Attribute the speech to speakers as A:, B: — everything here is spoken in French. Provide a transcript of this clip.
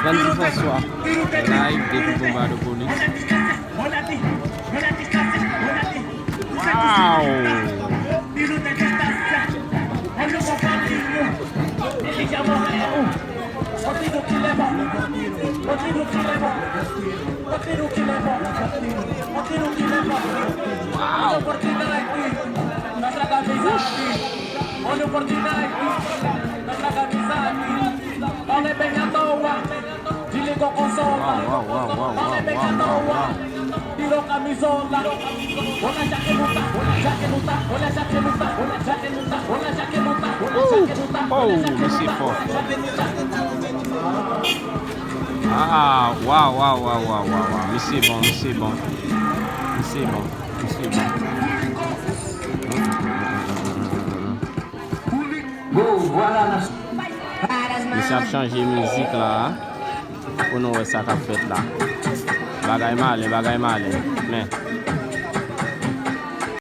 A: Randy François, live depuis Bomba de police. Wow! Oh, mais c'est fort. Ah, waouh. Mais c'est bon. Mais ça a changé de musique là. Pour nous, ça a fait là. Bagay malé. Mais.